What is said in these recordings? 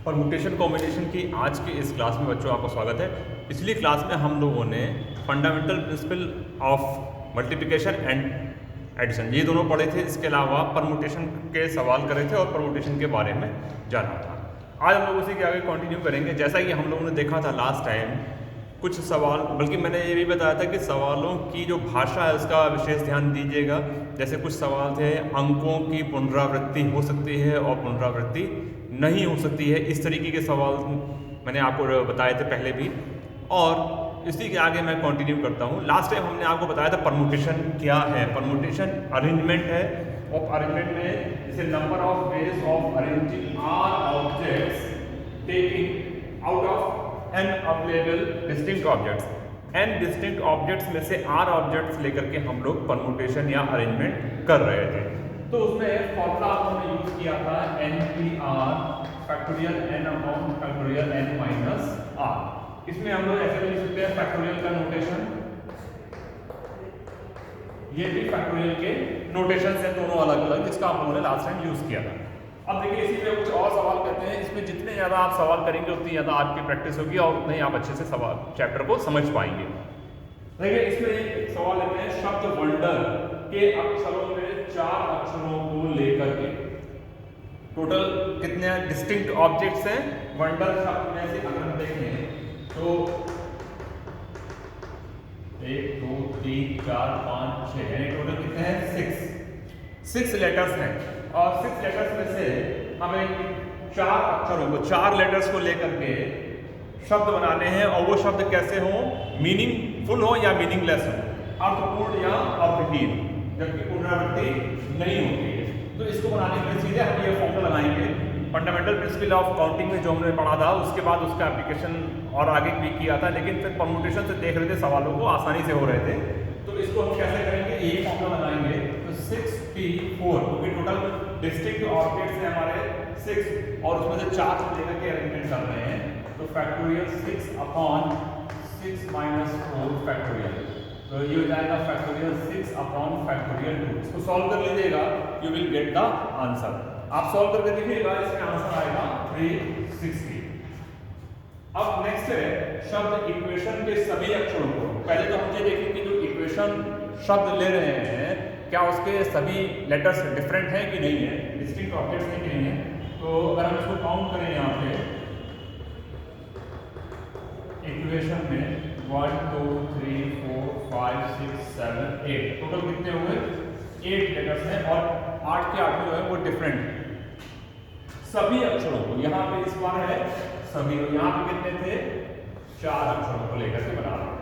Permutation combination की आज के इस क्लास में बच्चों आपका स्वागत है। पिछली क्लास में हम लोगों ने fundamental principle of multiplication and addition ये दोनों पढ़े थे। इसके अलावा परमुटेशन के सवाल करे थे और परमुटेशन के बारे में जाना था। आज हम लोग उसी के आगे कंटिन्यू करेंगे। जैसा कि हम लोगों ने देखा था लास्ट टाइम, कुछ सवाल, बल्कि मैंने ये भी बताया था कि सवालों की जो भाषा है उसका विशेष ध्यान दीजिएगा। जैसे कुछ सवाल थे, अंकों की पुनरावृत्ति हो सकती है और पुनरावृत्ति नहीं हो सकती है, इस तरीके के सवाल मैंने आपको बताए थे पहले भी। और इसी के आगे मैं कंटिन्यू करता हूँ। लास्ट टाइम हमने आपको बताया था परमुटेशन क्या है। परमुटेशन अरेंजमेंट है, और अरेंजमेंट में जैसे number of ways of arranging r objects taking out of n available distinct objects. N distinct objects में से आर ऑब्जेक्ट्स लेकर के हम लोग परमुटेशन या अरेंजमेंट कर रहे थे। तो उसमें फॉर्मूला हमने यूज किया था NPR factorial n upon factorial n minus r। इसमें हम लोग ऐसे भी लिख सकते हैं फैक्टोरियल का नोटेशन, ये भी फैक्टोरियल के नोटेशन है, दोनों अलग अलग, जिसका हम लोगों ने लास्ट टाइम यूज किया था। अब देखिए इसी में कुछ और सवाल करते हैं। इसमें जितने ज़्यादा आप सवाल करेंगे उतनी ज़्यादा आपकी प्रैक्टिस होगी और उतने ही आप अच्छे से सवाल चैप्टर को समझ पाएंगे। देखिए इसमें एक सवाल लेते हैं, शब्द वंडर के अक्षरों में 4 अक्षरों को लेकर के टोटल कितने डिस्टिंक्ट ऑब्जेक्ट्स हैं वंडर शब्द में से। अगर हम देखें तो 1 2 3 4 5 6 यानी टोटल कितने हैं 6 लेटर्स हैं। और 6 लेटर्स में से हमें 4 अक्षरों को, 4 लेटर्स को लेकर के शब्द बनाने हैं। और वो शब्द कैसे हो, मीनिंगफुल हो या मीनिंगलेस हो, अर्थपूर्ण या अर्थहीन, जबकि पुनरावृत्ति नहीं होती है। तो इसको बनाने के लिए सीधे हम ये फॉर्मूला लगाएंगे फंडामेंटल प्रिंसिपल ऑफ काउंटिंग में, जो हमने पढ़ा था। उसके बाद उसका एप्लीकेशन और आगे भी किया था, लेकिन फिर परमुटेशन से देख रहे थे सवालों को आसानी से हो रहे थे। तो इसको हम कैसे करेंगे, यही फॉर्मूला लगाएंगे। तो 6P4 क्योंकि टोटल डिस्टिंक्ट ऑब्जेक्ट्स हैं हमारे 6 और उसमें से 4 को लेकर के अरेंजमेंट कर रहे हैं। तो फैक्टोरियल 6 अपॉन 6 माइनस 4 फैक्टोरियल, तो ये हो जाएगा फैक्टोरियल 6 अपॉन फैक्टोरियल 2। इसको सॉल्व कर लीजिएगा, you will get the answer. आप सॉल्व करके देखिएगा, इसमें आंसर आएगा 360। अब नेक्स्ट है शब्द इक्वेशन के सभी अक्षरों को। पहले तो हम ये देखें कि जो इक्वेशन शब्द ले रहे हैं क्या उसके सभी लेटर्स डिफरेंट हैं कि नहीं है, डिस्टिंक्ट ऑब्जेक्ट्स हैं कि नहीं है। तो अगर हम इसको काउंट करें यहाँ पे इक्वेशन में 1 2 3 4 5 6 7 8 टोटल कितने हुए 8 लेटर्स हैं। और 8 के 8 जो है वो डिफरेंट सभी अक्षरों को, यहाँ पे इस बार है सभी, यहाँ पे कितने थे 4 अक्षरों को लेकर के बना रहे हैं।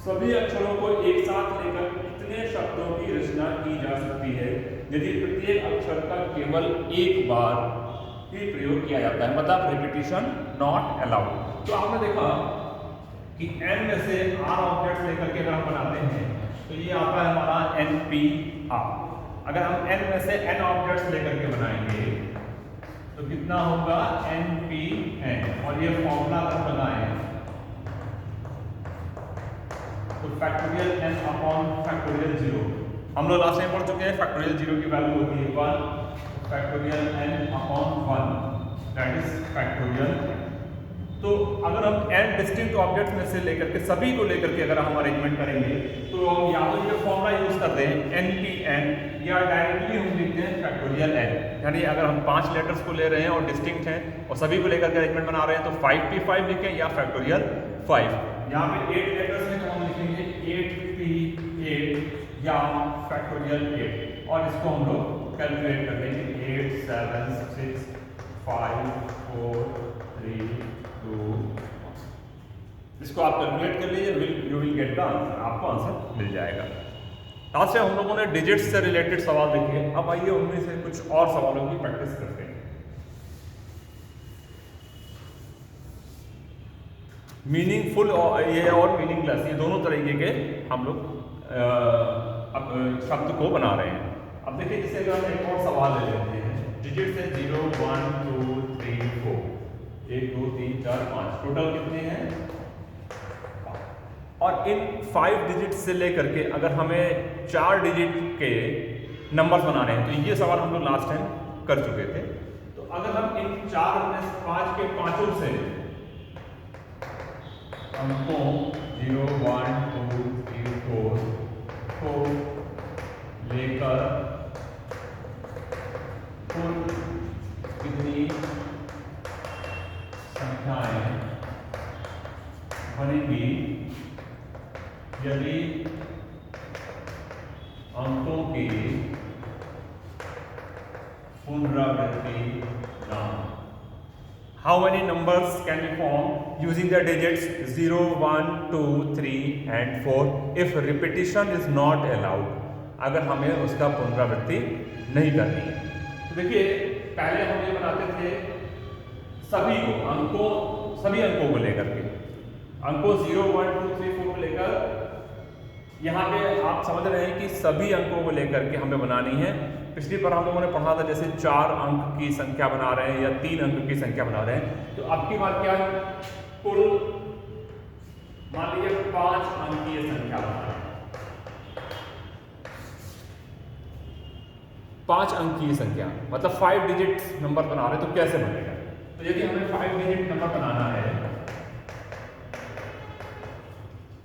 सभी अक्षरों को एक साथ लेकर कितने शब्दों की रचना की जा सकती है यदि प्रत्येक अक्षर का केवल एक बार ही प्रयोग किया जाता है, मतलब रिपीटिशन नॉट अलाउड। तो आपने देखा कि n में से r ऑब्जेक्ट्स लेकर के अगर हम बनाते हैं तो ये आता है हमारा NPR। अगर हम n में से n ऑब्जेक्ट्स लेकर के बनाएंगे तो कितना होगा NPN। और ये फॉर्मूला अगर लगाएं तो फैक्टोरियल n अपॉन फैक्टोरियल 0, हम लोग लास्ट टाइम पढ़ चुके हैं। फैक्टोरियल 0 की वैल्यू होती है 1, factorial n upon 1 that is factorial. तो अगर हम n डिस्टिंक्ट ऑब्जेक्ट्स में से लेकर के सभी को लेकर के अगर हम अरेंजमेंट करेंगे तो हम या तो ये फॉर्मूला यूज कर दें NPN, या डायरेक्टली हम लिखते हैं फैक्टोरियल n। यानी अगर हम 5 लेटर्स को ले रहे हैं और डिस्टिंक्ट हैं और सभी को लेकर के अरेंजमेंट बना रहे हैं तो 5P5 लिखें या फैक्टोरियल 5। यहाँ पे 8 लेटर्स हैं तो हम लिखेंगे 8P8 या फैक्टोरियल 8। और इसको हम लोग कैलकुलेट कर लेंगे 8 7 6 5 4 3 2। इसको आप कैलकुलेट कर लीजिए, you will get the answer, आपको आंसर मिल जाएगा। लास्ट टाइम हम लोगों ने डिजिट्स से रिलेटेड सवाल देखे। अब आइए उनमें से कुछ और सवालों की प्रैक्टिस करते हैं। मीनिंगफुल ये और मीनिंगलेस, ये दोनों तरीके के हम लोग शब्द को बना रहे हैं। अब देखिए जैसे अगर हम एक और सवाल ले लेते हैं, डिजिट से 0 1 2 3 4 1 2 3 4 5 टोटल कितने हैं। और इन 5 डिजिट से लेकर के अगर हमें 4 डिजिट के नंबर्स बनाने हैं, तो ये सवाल हम लोग लास्ट टाइम कर चुके थे। तो अगर हम इन 4 में 5 के पांचों से अंकों 0 1 2 3 4 को लेकर कुल कितनी संख्याएं बनेंगी यदि अंकों की पुनरावृत्ति ना हो? How many numbers can be formed using the digits 0, 1, 2, 3 and 4 if repetition is not allowed? अगर हमें उसका पुनरावृत्ति नहीं करनी है तो देखिए पहले हम ये बनाते थे सभी अंकों को लेकर के, अंकों 0, 1, 2, 3, 4 को लेकर। यहाँ पे आप समझ रहे हैं कि सभी अंकों को लेकर के हमें बनानी है। पिछली बार हम लोगों ने पढ़ा था जैसे 4 अंक की संख्या बना रहे हैं या 3 अंक की संख्या बना रहे हैं, तो अब की बार क्या कुल मान लीजिए 5 अंकीय संख्या बना रहे हैं, 5 अंकीय संख्या मतलब 5 डिजिट नंबर बना रहे हैं, तो कैसे बनेगा? तो यदि हमें 5 डिजिट नंबर बनाना है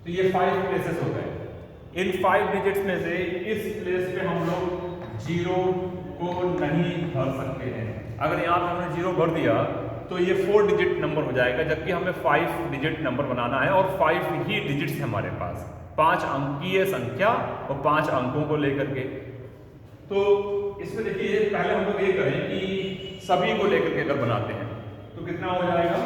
तो ये 5 प्लेसेस हो गए। इन 5 डिजिट्स में से इस प्लेस पे हम लोग 0 को नहीं भर सकते हैं। अगर यहाँ पे हमने 0 भर दिया तो ये 4 डिजिट नंबर हो जाएगा, जबकि हमें 5 डिजिट नंबर बनाना है और 5 ही डिजिट्स हैं हमारे पास, 5 अंकीय संख्या और 5 अंकों को लेकर के। तो इसमें देखिए पहले हम लोग ये करें कि सभी को लेकर के अगर बनाते हैं तो कितना हो जाएगा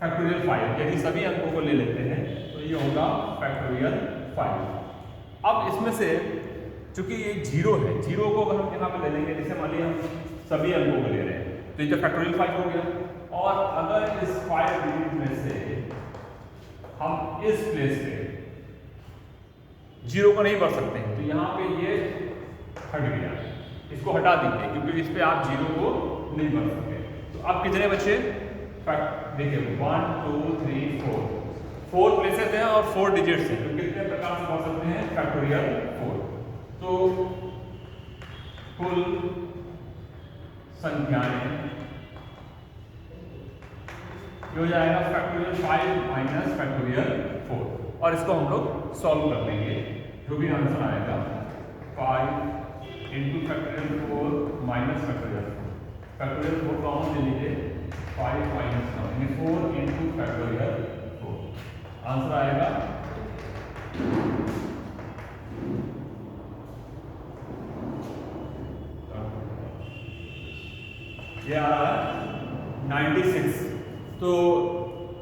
फैक्टोरियल 5। यदि सभी अंकों को ले लेते हैं तो ये होगा फैक्टोरियल 5। अब इसमें से चूंकि ये 0 है, 0 को अगर हम यहाँ पे ले लेंगे, जैसे मान लीजिए हम सभी अंकों को ले रहे हैं तो ये तो फैक्टोरियल 5 हो गया। और अगर इस 5 डिजिट में से हम इस प्लेस पे 0 को नहीं भर सकते हैं तो यहाँ पे ये हट गया, इसको हटा दीजिए क्योंकि इस पे आप 0 को नहीं भर सकते। तो अब कितने बचे? देखिए 1 2 3 4 प्लेसेस हैं और 4 डिजिट्स हैं, तो कितने प्रकार से भर सकते हैं? फैक्टोरियल 4। तो कुल संख्याएं हो जाएगा फैक्टोरियल 5 माइनस फैक्टोरियल 4, और इसको हम लोग सॉल्व कर लेंगे। जो भी आंसर आएगा 5 into factorial 4 minus factorial 4, factorial 4 common ले लीजिए, 5 माइनस 4 इंटू फैक्टोरियल 4, आंसर आएगा ये आ रहा है 96। तो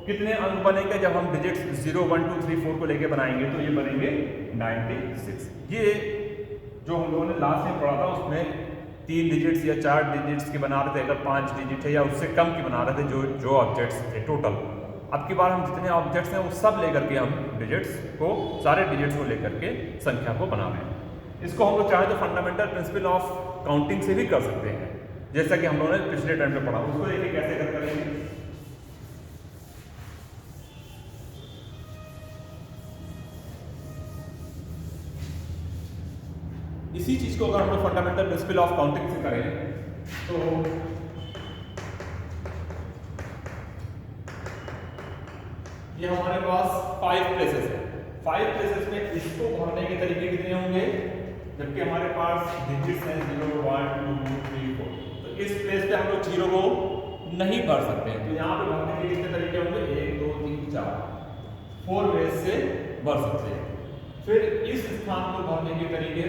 कितने अंक बनेंगे जब हम डिजिट्स 0 1 2 3 4 को लेके बनाएंगे? तो ये बनेंगे 96। ये जो हम लोगों ने लास्ट में पढ़ा था उसमें 3 डिजिट्स या 4 डिजिट्स के बना रहे थे, अगर 5 डिजिट है या उससे कम की बना रहे थे जो ऑब्जेक्ट्स थे टोटल। अब की बार हम जितने ऑब्जेक्ट्स हैं वो सब लेकर के हम डिजिट्स को, सारे डिजिट्स को लेकर के संख्या को बना रहे हैं। इसको हम लोग चाहे तो फंडामेंटल प्रिंसिपल ऑफ काउंटिंग से भी कर सकते हैं, जैसा कि हम लोगों ने पिछले टाइम पे पढ़ा। उसको देखिए कैसे करेंगे। इसी चीज को अगर हम लोग फंडामेंटल प्रिंसिपल ऑफ काउंटिंग से करें तो ये हमारे पास 5 प्लेसेस है। 5 प्लेसेस में इसको भरने के तरीके कितने होंगे? जबकि हमारे पास डिजिट्स हैं 0 1 2 3 4, तो इस प्लेस पे हम लोग 0 को नहीं भर सकते हैं। तो यहाँ पे भरने के कितने तरीके होंगे? 1 2 3 4, 4 वेज से भर सकते हैं। फिर इस स्थान को भरने के तरीके,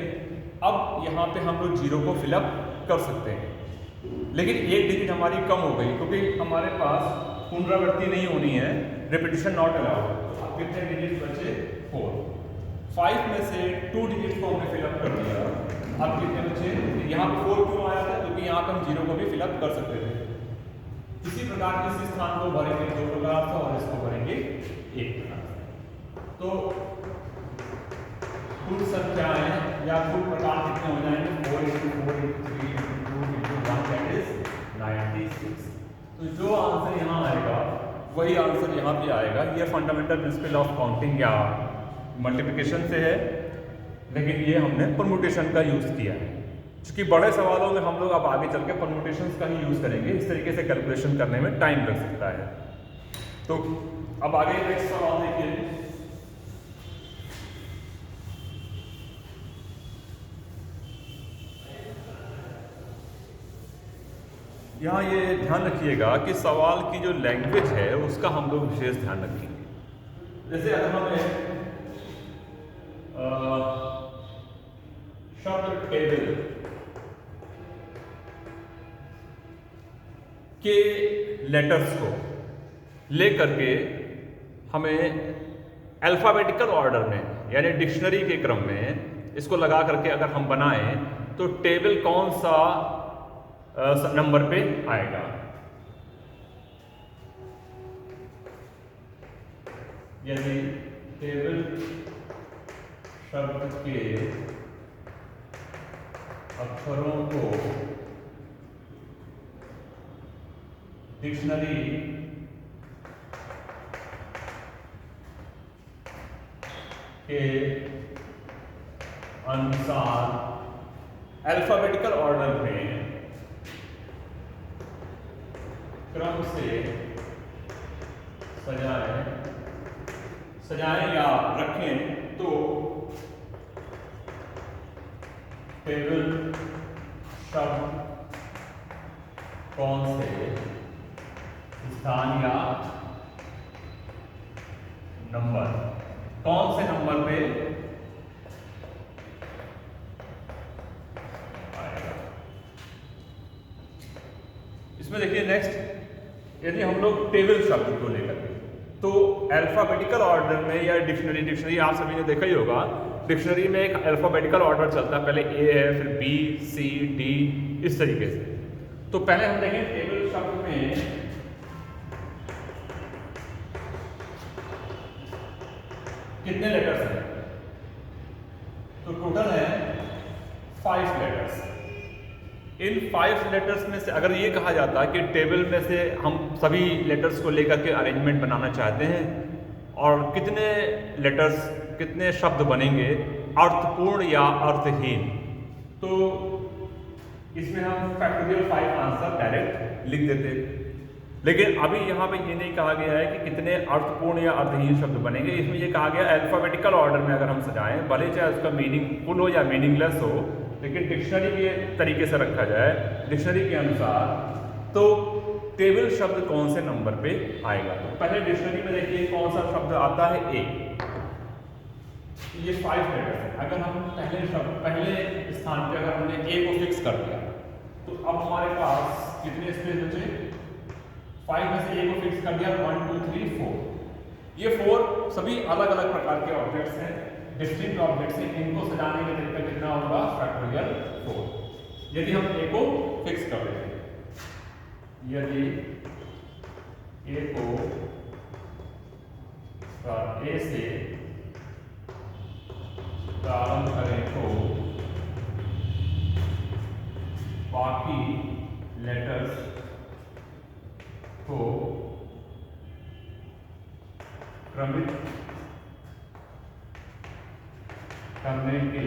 अब यहाँ पे हम लोग 0 को फिलअप कर सकते हैं, लेकिन एक डिजिट हमारी कम हो गई क्योंकि हमारे पास पुनरावृत्ति नहीं होनी है, रिपीटिशन नॉट अलाउड। अब कितने डिजिट बचे? 4। 5 में से 2 डिजिट को हमने फिलअप कर दिया। अब कितने बचे? यहाँ पे 4 क्यों आया था? क्योंकि यहाँ पे हम 0 को भी फिलअप कर सकते थे। इसी प्रकार इस स्थान को भरेंगे 2 प्रकार से और इसको भरेंगे 1 प्रकार से। तो कुल संख्याएं या कुल प्रकार कितने हो जाएंगे? 4 × 4 × 3 × 2 × 1 दैट इज 96। तो जो आंसर यहाँ आएगा वही आंसर यहाँ पे आएगा। ये फंडामेंटल प्रिंसिपल ऑफ काउंटिंग या मल्टीप्लिकेशन से है, लेकिन ये हमने परम्यूटेशन का यूज किया है। क्योंकि बड़े सवालों में हम लोग अब आगे चल के परम्यूटेशंस का ही यूज़ करेंगे, इस तरीके से कैलकुलेशन करने में टाइम लग सकता है। तो अब आगे नेक्स्ट सवाल देखिए। यहाँ ये ध्यान रखिएगा कि सवाल की जो लैंग्वेज है उसका हम लोग विशेष ध्यान रखेंगे। जैसे अगर हमें शब्द टेबल के लेटर्स को लेकर के हमें अल्फाबेटिकल ऑर्डर में यानी डिक्शनरी के क्रम में इसको लगा करके अगर हम बनाएं तो टेबल कौन सा नंबर पे आएगा। यदि टेबल शब्द के अक्षरों को डिक्शनरी के अनुसार अल्फाबेटिकल ऑर्डर में क्रम से सजाएं या रखें तो टेबल शब्द कौन से स्थान या नंबर, कौन से नंबर पे आएगा। इसमें देखिए नेक्स्ट, यदि हम लोग टेबल शब्द को लेकर के तो अल्फाबेटिकल ऑर्डर में या डिक्शनरी आप सभी ने देखा ही होगा, डिक्शनरी में एक अल्फाबेटिकल ऑर्डर चलता है, पहले ए है फिर बी सी डी इस तरीके से। तो पहले हम देखें टेबल शब्द में कितने लेटर्स हैं। तो टोटल है 5 लेटर्स। इन 5 लेटर्स में से अगर ये कहा जाता है कि टेबल में से हम सभी लेटर्स को लेकर के अरेंजमेंट बनाना चाहते हैं और कितने लेटर्स कितने शब्द बनेंगे अर्थपूर्ण या अर्थहीन, तो इसमें हम फैक्टोरियल 5 आंसर डायरेक्ट लिख देते। लेकिन अभी यहाँ पे ये नहीं कहा गया है कि कितने अर्थपूर्ण या अर्थहीन शब्द बनेंगे। इसमें ये कहा गया अल्फाबेटिकल ऑर्डर में अगर हम सजाएं, भले चाहे उसका मीनिंगफुल हो या मीनिंगलेस हो, लेकिन डिक्शनरी के तरीके से रखा जाए डिक्शनरी के अनुसार, तो टेबल शब्द कौन से नंबर पे आएगा। तो पहले डिक्शनरी में देखिए कौन सा शब्द आता है, ए। ये 5 लेटर्स है। अगर हम पहले स्थान पे अगर हमने ए को फिक्स कर दिया तो अब हमारे पास कितने स्पेस बचे, 5 में से ए को फिक्स कर दिया, 1 2 3 4। ये 4 सभी अलग अलग प्रकार के ऑब्जेक्ट्स हैं, डिस्टिंक्ट ऑब्जेक्ट्स हैं। इनको सजाने का तरीका कितना होगा, फैक्टोरियल 4। यदि हम ए को फिक्स कर देते हैं, यदि ए को ए से प्रारंभ करें तो बाकी लेटर्स को क्रमित करने के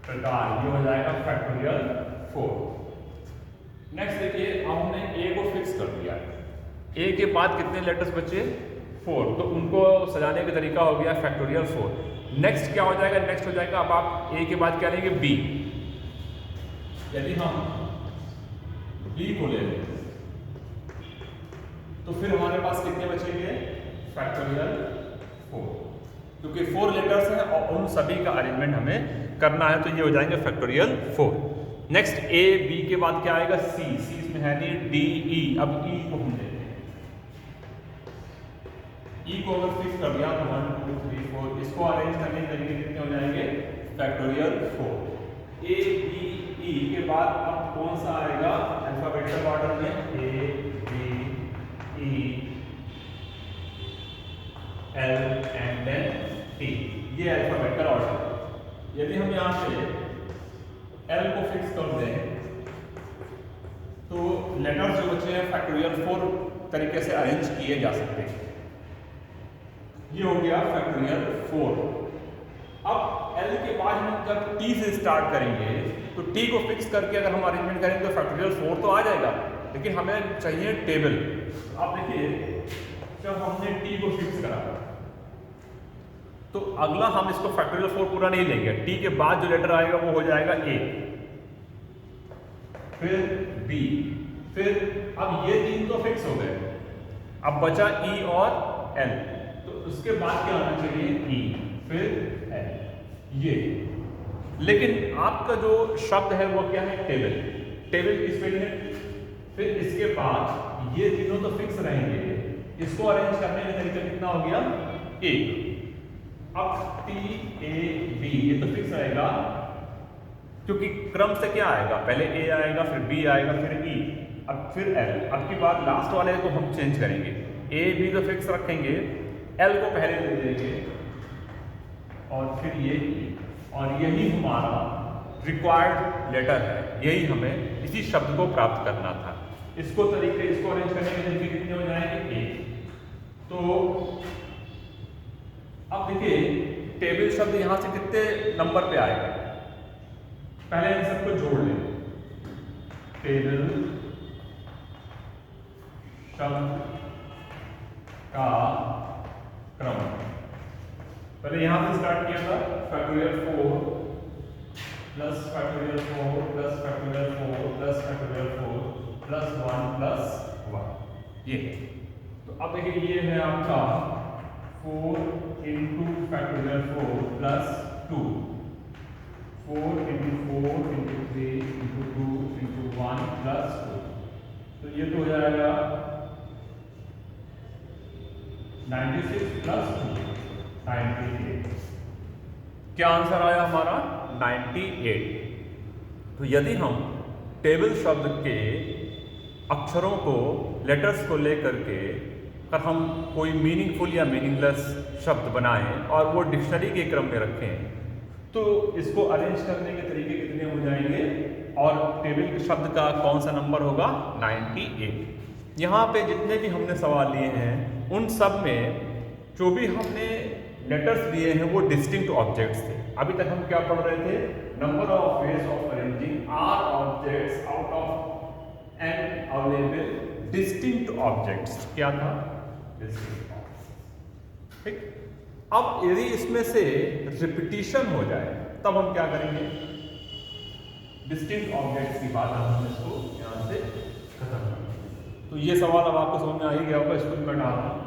प्रकार ये हो जाएगा फैक्टोरियल 4। नेक्स्ट देखिए, अब हमने ए को फिक्स कर दिया, ए के बाद कितने लेटर्स बचे, 4, तो उनको सजाने का तरीका हो गया फैक्टोरियल 4। नेक्स्ट क्या हो जाएगा, नेक्स्ट हो जाएगा अब आप ए के बाद क्या लेंगे, बी। यदि हम बी को ले लें तो फिर हमारे पास कितने बचेंगे, फैक्टोरियल 4, क्योंकि 4 लेटर्स हैं और उन सभी का अरेंजमेंट हमें करना है, तो ये हो जाएंगे फैक्टोरियल 4। नेक्स्ट ए बी के बाद क्या आएगा, सी। सी इसमें है नहीं, डी ई। अब ई को हम लेते हैं, ई को अगर फिक्स कर दिया तो 1 2 3 4, इसको अरेंज करने के तरीके कितने हो जाएंगे, फैक्टोरियल 4। ए बी ई के बाद अब कौन सा आएगा, अल्फाबेटिकल ऑर्डर में A B E L and then T, ये अल्फाबेटिकल ऑर्डर। यदि हम यहाँ से एल को फिक्स कर दें तो लेटर्स जो बचे हैं फैक्टोरियल 4 तरीके से अरेंज किए जा सकते हैं। ये हो गया फैक्टोरियल 4। अब L के बाद हम जब T से स्टार्ट करेंगे तो T को फिक्स करके अगर हम अरेंजमेंट करेंगे तो फैक्टोरियल 4 तो आ जाएगा, लेकिन हमें चाहिए टेबल। आप देखिए जब हमने T को फिक्स करा तो अगला हम इसको फैक्टोरियल 4 पूरा नहीं लेंगे, T के बाद जो लेटर आएगा वो हो जाएगा A, फिर B, फिर अब ये तीन तो फिक्स हो गए, अब बचा E और L, तो उसके बाद क्या आना चाहिए E फिर L ये। लेकिन आपका जो शब्द है वो क्या है टेबल, टेबल की स्पेलिंग है, फिर इसके बाद ये तीनों तो फिक्स रहेंगे, इसको अरेंज करने का तरीका कितना हो गया एक, अब T A B ये तो फिक्स रहेगा क्योंकि क्रम से क्या आएगा पहले A आएगा फिर B आएगा फिर E, अब फिर L, अब की बात लास्ट वाले को हम चेंज करेंगे, A B तो फिक्स रखेंगे, L को पहले ले लेंगे और फिर ये E, और यही हमारा रिक्वायर्ड लेटर है, यही हमें इसी शब्द को प्राप्त करना था। इसको अरेंज करने के तरीके कितने हो जाएंगे एक। तो अब देखिए टेबल शब्द यहां से कितने नंबर पे आएगा, पहले इन सबको जोड़ लें, टेबल शब्द का क्रम, पहले यहां से स्टार्ट किया था factorial 4 plus factorial 4 plus factorial 4 plus factorial 4 plus 1 plus 1 ये। तो अब देखिए ये है आपका 4 into factorial 4 plus 2, 4 into 4 into 3 into 2 into 1 plus 2, तो ये तो हो जाएगा 96 प्लस 2 98। क्या आंसर आया हमारा 98। तो यदि हम टेबल शब्द के अक्षरों को लेटर्स को लेकर के अगर हम कोई मीनिंगफुल या मीनिंगलेस शब्द बनाएं और वो डिक्शनरी के क्रम में रखें तो इसको अरेंज करने के तरीके कितने हो जाएंगे और टेबल के शब्द का कौन सा नंबर होगा 98। यहाँ पे जितने भी हमने सवाल लिए हैं उन सब में जो भी हमने लेटर्स दिए हैं वो डिस्टिंक्ट ऑब्जेक्ट्स थे। अभी तक हम क्या पढ़ रहे थे, number of ways of arranging r objects out of n available distinct objects. क्या था डिस्टिंक्ट ऑब्जेक्ट्स, ठीक। अब यदि इसमें से रिपीटिशन हो जाए तब हम क्या करेंगे, डिस्टिंक्ट ऑब्जेक्ट्स की बात हम इसको यहां से खत्म करेंगे। तो ये सवाल अब आपको समझ में आ ही गया होगा, इसको मैं डाल रहा हूं।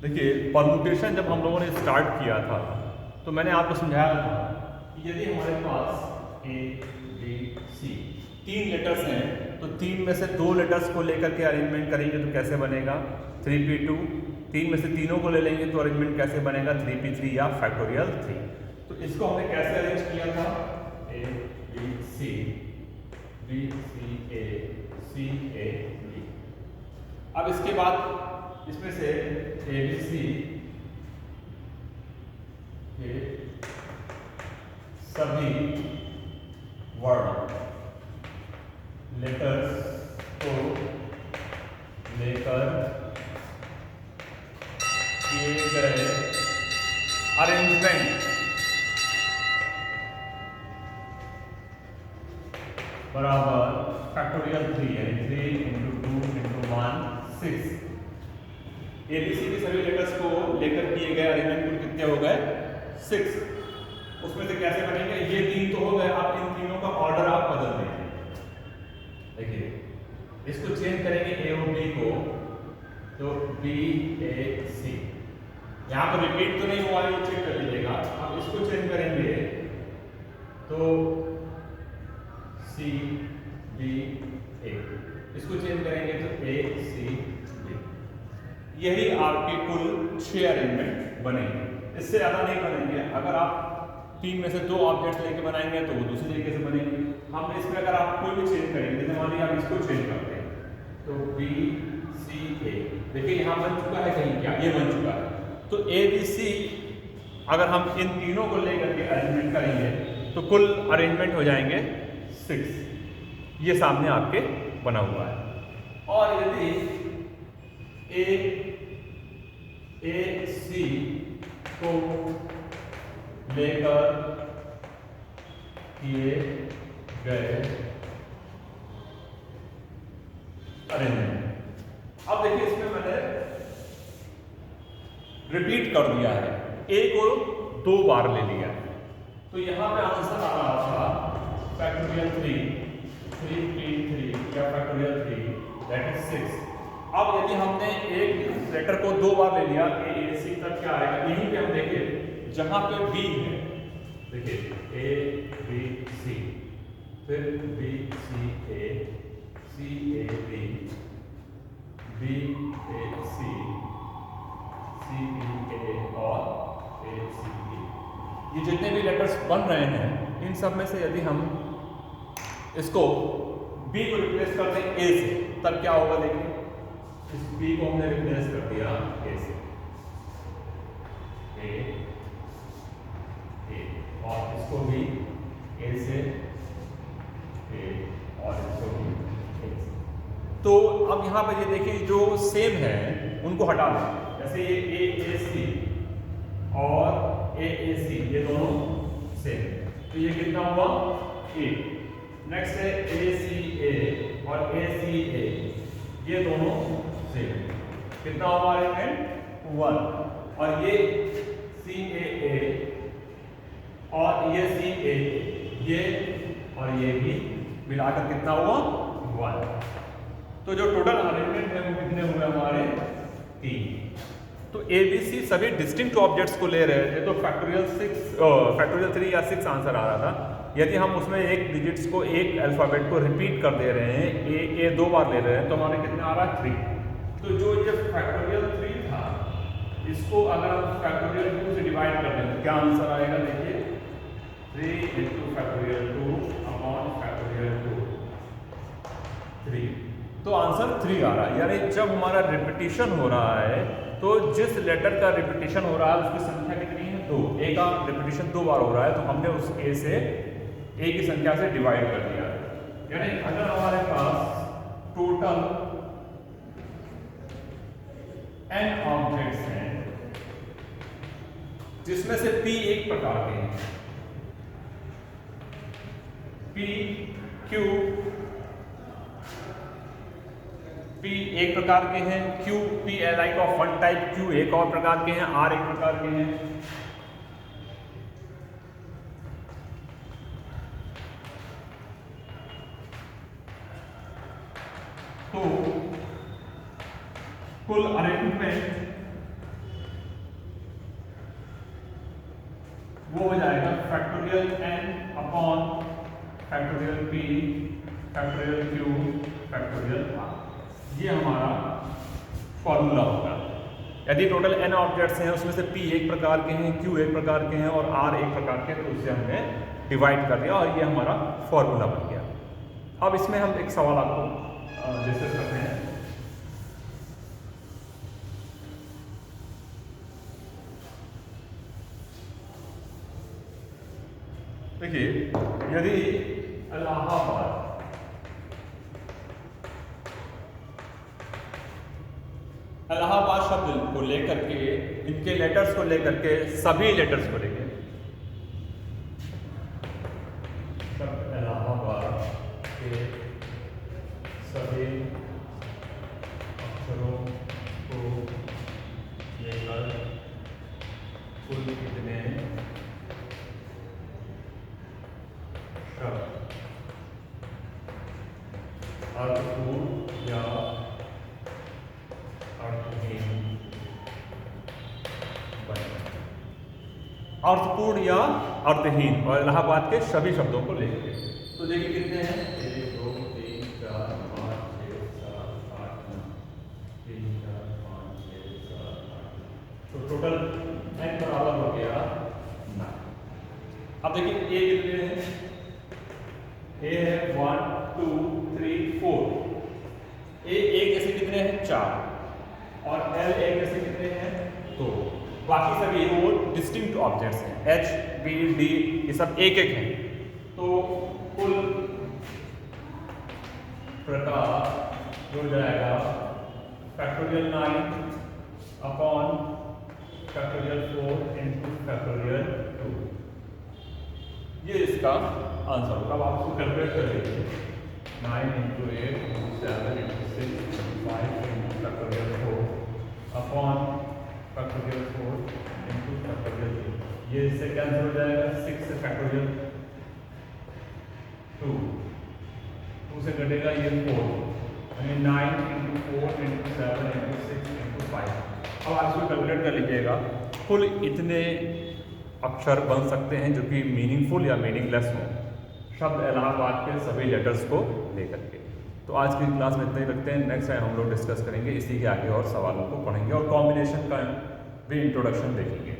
देखिए परमुटेशन जब हम लोगों ने स्टार्ट किया था तो मैंने आपको समझाया था कि यदि हमारे पास ए बी सी तीन लेटर्स हैं तो तीन में से दो लेटर्स को लेकर के अरेंजमेंट करेंगे तो कैसे बनेगा 3p2, तीन में से तीनों को ले लेंगे तो अरेंजमेंट कैसे बनेगा 3p3 या फैक्टोरियल 3। तो इसको हमने कैसे अरेंज किया था, ए B C A C A B. अब इसके बाद इसमें से ए बी सी के सभी वर्ण लेटर्स को लेकर किए गए अरेंजमेंट बराबर फैक्टोरियल 3 यानी 3 इंटू 2 इंटू 1 6। एबीसी के सभी लेटर्स को लेकर किए गए अरेंजमेंट कुल कितने हो गए 6। उसमें से कैसे बनेंगे, ये तीन तो हो गए, आप इन तीनों का ऑर्डर आप बदल देंगे। देखिए इसको चेंज करेंगे ए और बी को, तो बी ए सी, यहाँ पर रिपीट तो नहीं हुआ ये चेक कर लीजिएगा। अब इसको चेंज करेंगे तो सी बी ए, इसको चेंज करेंगे तो ए सी बी। यही आपके कुल 6 अरेंजमेंट बनेंगे, इससे ज़्यादा नहीं बनेंगे। अगर आप तीन में से दो ऑब्जेक्ट लेके बनाएंगे तो वो दूसरी तरीके से बनेंगे। हम इसमें अगर आप कोई भी चेंज करेंगे, जैसे मान लीजिए आप इसको चेंज करते हैं तो बी सी ए, देखिए यहाँ बन चुका है कहीं, क्या ये बन चुका है। तो ए बी सी अगर हम इन तीनों को लेकर के अरेंजमेंट करेंगे तो कुल अरेंजमेंट हो जाएंगे 6। ये सामने आपके बना हुआ है। और यदि ए सी को लेकर किए गए अरेंजमेंट, अब देखिए इसमें मैंने रिपीट कर दिया है, ए को 2 बार ले लिया है, तो यहां पे आंसर आ रहा था फैक्टोरियल 3 या फैक्टोरियल 3 दैट इज 6। अब यदि हमने एक लेटर को 2 बार ले लिया ए सी तक क्या आएगा, यहीं पे हम देखिए जहां पे बी है, देखिए ए बी सी, फिर B C A B, B A C, C B A और ए सी बी, ये जितने भी लेटर्स बन रहे हैं इन सब में से यदि हम इसको बी को रिप्लेस कर दें ए से, तब क्या होगा देखिए, इस बी को हमने रिप्लेस कर दिया ए से, ए और इसको भी ए से ए और इसको भी ए से। तो अब यहाँ पे ये देखिए जो सेम है उनको हटा दें, जैसे ये ए सी और ए सी ये दोनों सेम, तो ये कितना हुआ 8। नेक्स्ट है ए सी ए और ए सी ए, ये दोनों सेम, कितना हुआ अरेंजमेंट 1। और ये सी ए और ये सी ए, ये और ये भी मिलाकर कितना हुआ 1। तो जो टोटल अरेंजमेंट है वो कितने हुए हमारे 3। तो ए बी सी सभी डिस्टिंक्ट ऑब्जेक्ट्स को ले रहे थे, तो फैक्टोरियल 3 या 6 आंसर आ रहा था। यदि हम उसमें एक डिजिट्स को, एक अल्फाबेट को रिपीट कर दे रहे हैं, ए 2 बार ले रहे हैं, तो हमारे कितना आ रहा है 3। तो जो ये फैक्टोरियल 3 था, इसको अगर हम फैक्टोरियल 2 से डिवाइड कर दें तो क्या आंसर आएगा देखिए, 3 into फैक्टोरियल 2 अपॉन फैक्टोरियल 2 3, तो आंसर 3 आ रहा है। यानी जब हमारा रिपीटिशन हो रहा है तो जिस लेटर का रिपीटिशन हो रहा है उसकी संख्या कितनी है 2, ए का रिपीटिशन 2 बार हो रहा है, तो हमने उस ए से ए की संख्या से डिवाइड कर दिया। यानी अगर हमारे पास टोटल n ऑब्जेक्ट्स हैं जिसमें से p एक प्रकार के हैं, p एक प्रकार के हैं, Q P like of one type, Q एक और प्रकार के हैं, R एक प्रकार के हैं। तो कुल अरेंजमेंट वो हो जाएगा factorial n upon factorial p factorial q factorial r, ये हमारा फॉर्मूला होगा। यदि टोटल n ऑब्जेक्ट्स हैं उसमें से p एक प्रकार के हैं, q एक प्रकार के हैं और r एक प्रकार के हैं, तो उससे हमने डिवाइड कर दिया और ये हमारा फॉर्मूला बन गया। अब इसमें हम एक सवाल आपको डिस्कस करते हैं। देखिए यदि इलाहाबाद शब्द को लेकर के, इनके लेटर्स को लेकर के, सभी लेटर्स को लेकर शब्द इलाहाबाद के सभी अक्षरों को लेकर कुल कितने शब्द अर्थपूर्ण या अर्थपूर्ण या अर्थहीन, और इलाहाबाद के सभी शब्दों को लेकर, तो देखिए कितने हैं 1 2 3 4 5 6 7 8 9 3 4 5 6 7 8, तो टोटल n बराबर हो गया 9। अब देखिए ए कितने हैं, ए है 1 2 3 4, ए जैसे कितने हैं 4 और एल एक जैसे कितने हैं 2, बाकी सभी वो डिस्टिंक्ट ऑब्जेक्ट्स हैं, एच बी डी ये सब एक एक हैं। तो कुल प्रकार हो जाएगा factorial 9 upon factorial 4 into factorial 2। ये इसका आंसर होगा। अब आप इसको कैलकुलेट कर लीजिए। 9 into 8 into 7 into 6 into 5 into factorial 4 upon factorial 4 into factorial 2। ये इससे कैंसिल हो जाएगा। 6 से फैक्टोरियल 2 से कटेगा ये 4, यानी 9 इंटू 4 इंटू 7 इंटू 6 इंटू 5। अब आप इसको कैलकुलेट कर लीजिएगा। कुल इतने अक्षर बन सकते हैं जो कि मीनिंगफुल या मीनिंगलेस हों, शब्द इलाहाबाद के सभी लेटर्स को लेकर के। तो आज की क्लास में इतना ही रखते हैं। नेक्स्ट टाइम हम लोग डिस्कस करेंगे, इसी के आगे और सवालों को पढ़ेंगे और कॉम्बिनेशन का भी इंट्रोडक्शन देखेंगे।